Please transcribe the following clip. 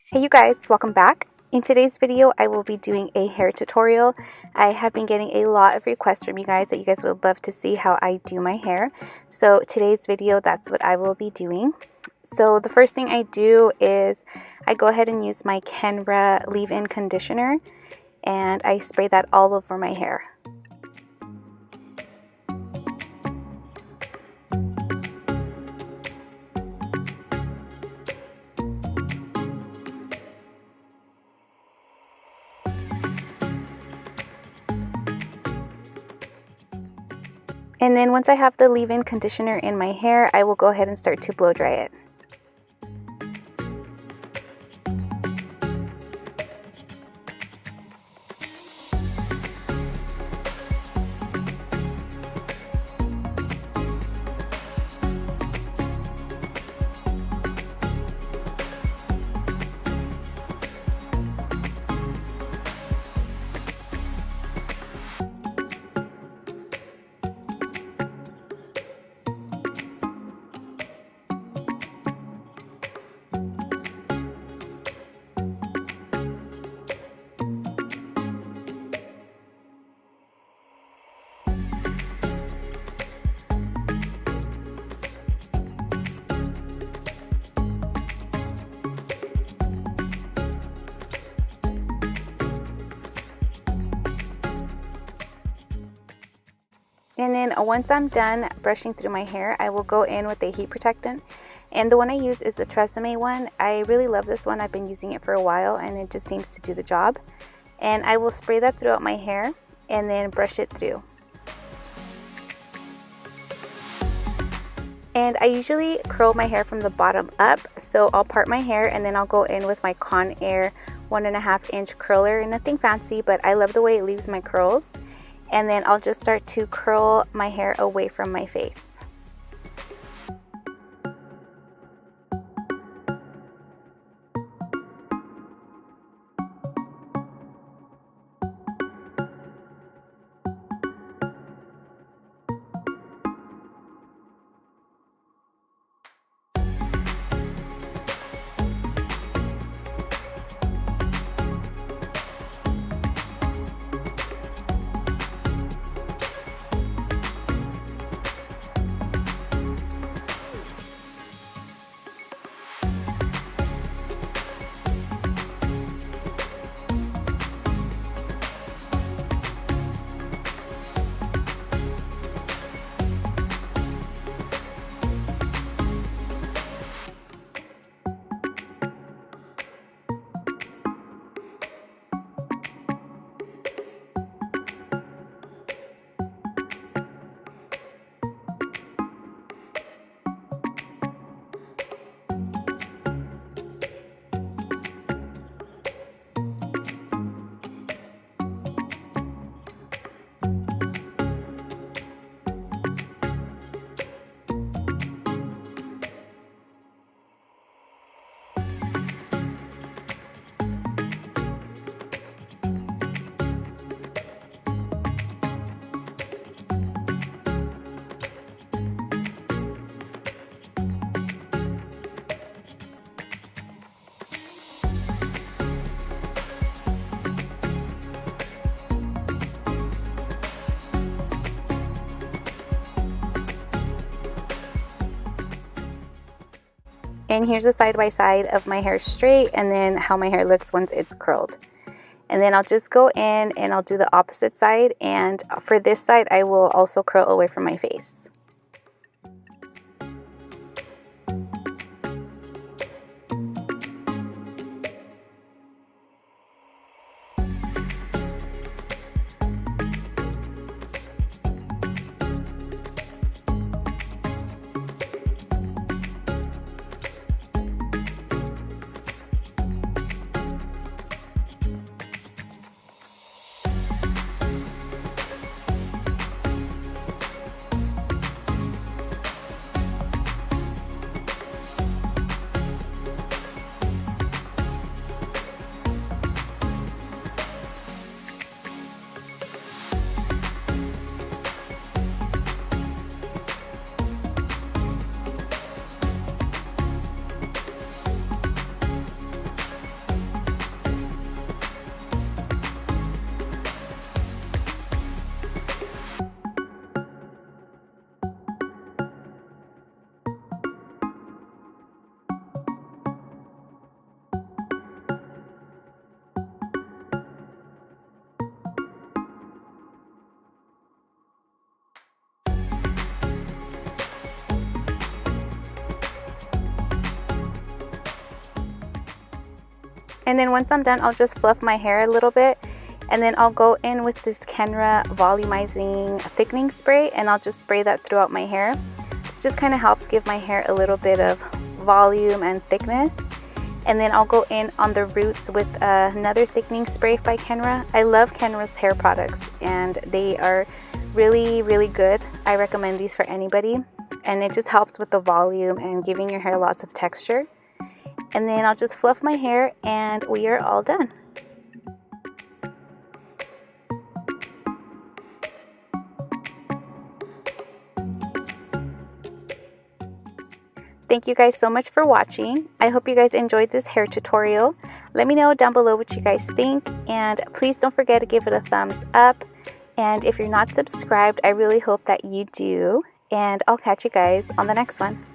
Hey you guys, welcome back. In today's video, I will be doing a hair tutorial. I have been getting a lot of requests from you guys that you guys would love to see how I do my hair. So today's video, that's what I will be doing. So the first thing I do is I go ahead and use my Kenra leave-in conditioner and I spray that all over my hair. And then once I have the leave-in conditioner in my hair, I will go ahead and start to blow dry it. And then once I'm done brushing through my hair, I will go in with a heat protectant. And the one I use is the Tresemme one. I really love this one. I've been using it for a while and it just seems to do the job. And I will spray that throughout my hair and then brush it through. And I usually curl my hair from the bottom up. So I'll part my hair and then I'll go in with my Conair 1.5 inch curler. Nothing fancy, but I love the way it leaves my curls. And then I'll just start to curl my hair away from my face. And here's a side-by-side of my hair straight and then how my hair looks once it's curled. And then I'll just go in and I'll do the opposite side. And for this side, I will also curl away from my face. And then once I'm done, I'll just fluff my hair a little bit, and then I'll go in with this Kenra volumizing thickening spray, and I'll just spray that throughout my hair. This just kind of helps give my hair a little bit of volume and thickness. And then I'll go in on the roots with another thickening spray by Kenra. I love Kenra's hair products, and they are really, really good. I recommend these for anybody, and it just helps with the volume and giving your hair lots of texture. And then I'll just fluff my hair, and we are all done. Thank you guys so much for watching. I hope you guys enjoyed this hair tutorial. Let me know down below what you guys think, and please don't forget to give it a thumbs up. And if you're not subscribed, I really hope that you do. And I'll catch you guys on the next one.